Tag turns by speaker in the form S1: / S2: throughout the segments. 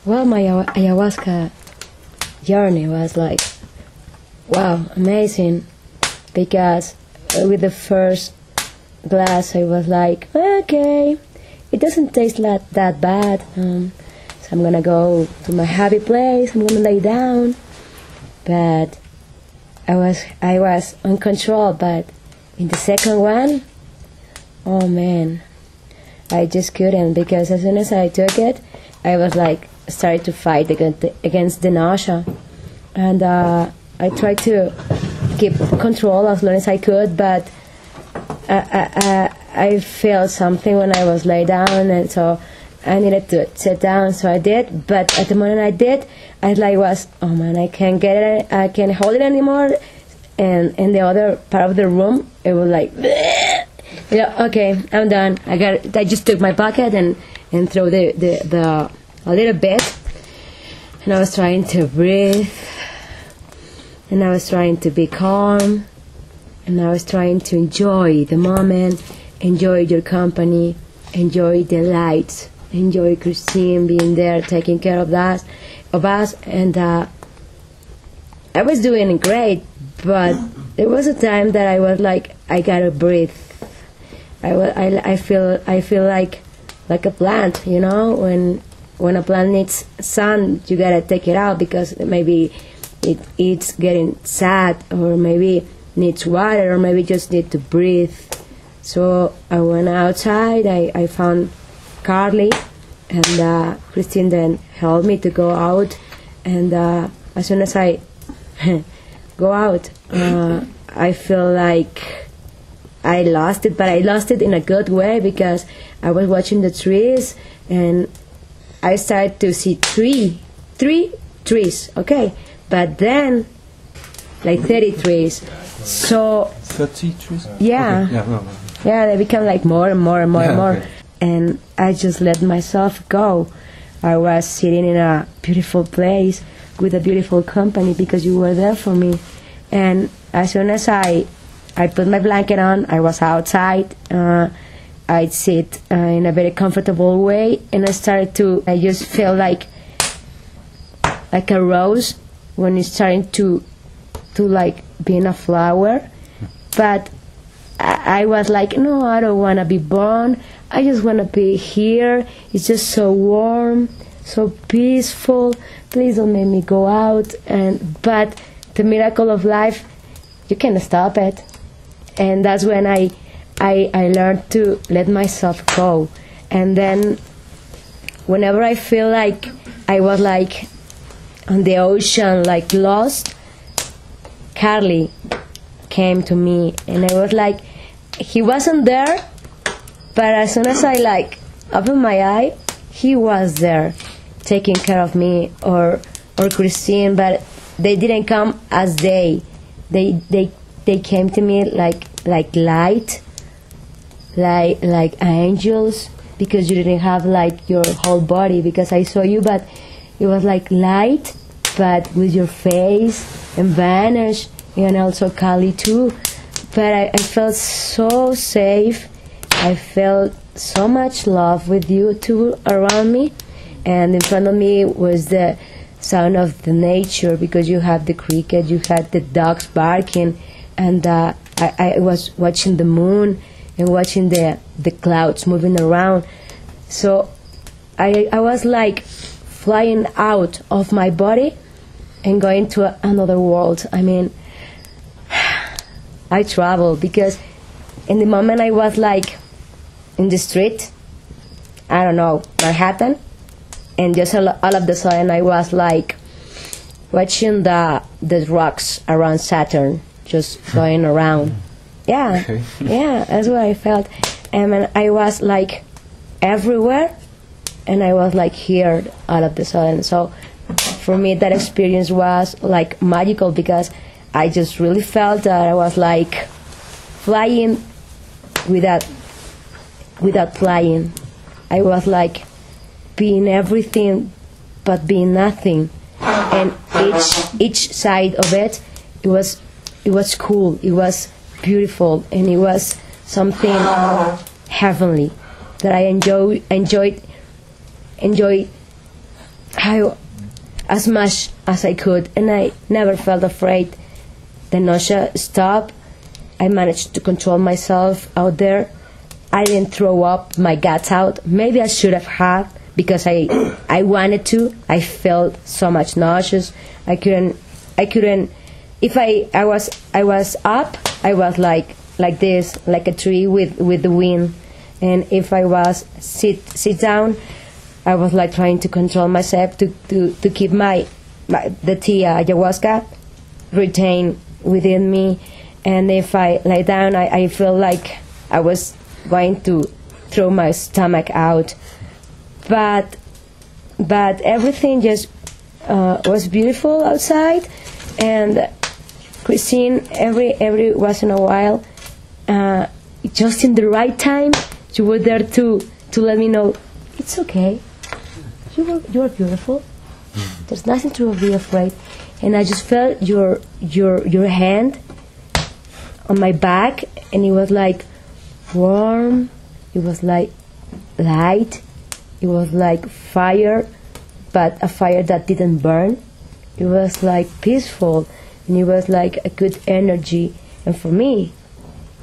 S1: Well, my ayahuasca journey was like, wow, amazing, because with the first glass I was like, okay, it doesn't taste that bad, so I'm gonna go to my happy place, I'm gonna lay down. But I was on control, but in the second one, oh man, I just couldn't, because as soon as I took it, I was like, started to fight against the nausea, and I tried to keep control as long as I could, but I felt something when I was laid down, and so I needed to sit down, so I did. But at the moment I did, I was, oh man, I can't get it, I can't hold it anymore. And in the other part of the room, it was like, yeah, okay, I'm done. I just took my bucket and threw a little bit, and I was trying to breathe, and I was trying to be calm, and I was trying to enjoy the moment, enjoy your company, enjoy the lights, enjoy Christine being there, taking care of us, and I was doing great, but there was a time that I was like, I gotta breathe. I feel like a plant, you know, when a plant needs sun, you gotta take it out because maybe it's getting sad, or maybe needs water, or maybe just need to breathe. So I went outside, I found Carly, and Christine then helped me to go out, and as soon as I go out, I feel like I lost it, but I lost it in a good way, because I was watching the trees, and I started to see three trees, okay, but then like 30 trees. So
S2: 30 trees?
S1: Yeah.
S2: Okay. No.
S1: Yeah, they become like more and more and more and more.
S2: Okay.
S1: And I just let myself go. I was sitting in a beautiful place with a beautiful company, because you were there for me. And as soon as I put my blanket on, I was outside. I'd sit in a very comfortable way, and I just felt like a rose when it's starting to like being a flower. But I was like, no, I don't want to be born. I just want to be here. It's just so warm, so peaceful. Please don't make me go out. But the miracle of life, you can't stop it. And that's when I learned to let myself go. And then whenever I feel like I was like on the ocean, like lost, Carly came to me, and I was like, he wasn't there, but as soon as I like opened my eye, he was there taking care of me, or Christine, but they didn't come as they came to me like light, like angels, because you didn't have like your whole body, because I saw you, but it was like light, but with your face, and vanish, and also Kali too. But I felt so safe. I felt so much love with you two around me, and in front of me was the sound of the nature, because you had the cricket, you had the dogs barking, and I was watching the moon and watching the clouds moving around. So I was like flying out of my body and going to another world. I mean, I traveled, because in the moment I was like in the street, I don't know, Manhattan, and just all of a sudden I was like watching the rocks around Saturn just going around. Yeah,
S2: Okay.
S1: Yeah, that's what I felt. And then I was like everywhere, and I was like here all of a sudden. So for me that experience was like magical, because I just really felt that I was like flying without flying. I was like being everything but being nothing, and each side of it was cool, it was beautiful, and it was something heavenly that I enjoyed as much as I could, and I never felt afraid. The nausea stopped. I managed to control myself out there. I didn't throw up my guts out. Maybe I should have because I wanted to. I felt so much nauseous. I couldn't. If I was up, I was like this, like a tree with the wind. And if I was sit down, I was like trying to control myself to keep the tea ayahuasca retained within me. And if I lay down, I feel like I was going to throw my stomach out. But everything just was beautiful outside. And Christine, every once in a while, just in the right time, you were there to let me know it's okay. You're beautiful. There's nothing to be afraid. And I just felt your hand on my back, and it was like warm. It was like light. It was like fire, but a fire that didn't burn. It was like peaceful, and it was like a good energy. And for me,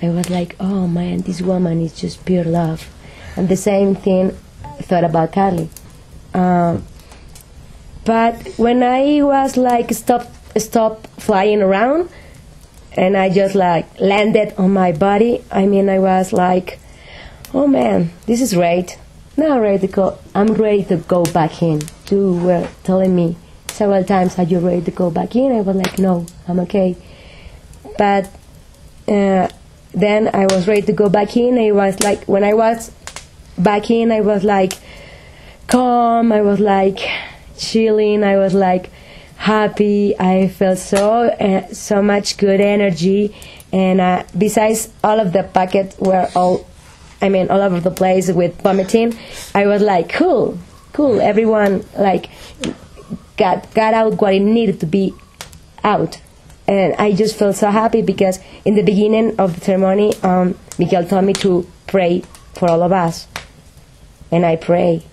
S1: I was like, oh man, this woman is just pure love. And the same thing I thought about Carly. But when I was like stop flying around, and I just like landed on my body, I mean, I was like, oh man, this is great. Now I'm ready to go. I'm ready to go back in. You were telling me several times, are you ready to go back in? I was like, no, I'm okay. But then I was ready to go back in. I was like, when I was back in, I was like calm. I was like chilling. I was like happy. I felt so much good energy. And besides, all of the packets were all over the place with vomiting. I was like, cool. Everyone like got out what it needed to be out. And I just felt so happy because in the beginning of the ceremony, Miguel told me to pray for all of us. And I pray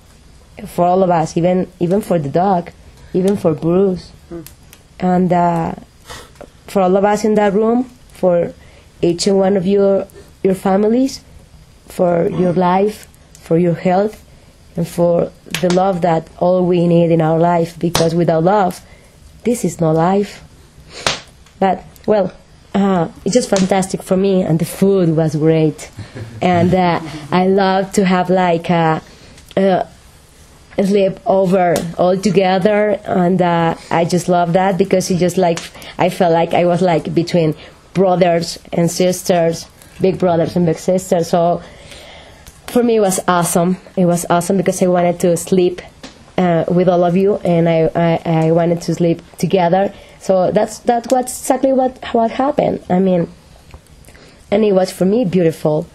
S1: for all of us, even for the dog, even for Bruce. And for all of us in that room, for each and one of your families, for your life, for your health, and for the love that all we need in our life, because without love, this is no life. But, well, it's just fantastic for me, and the food was great. And I love to have like a sleep over all together, and I just love that because it just like, I felt like I was like between brothers and sisters, big brothers and big sisters. So for me, it was awesome. It was awesome because I wanted to sleep with all of you, and I wanted to sleep together. So that's exactly what happened. I mean, and it was for me beautiful.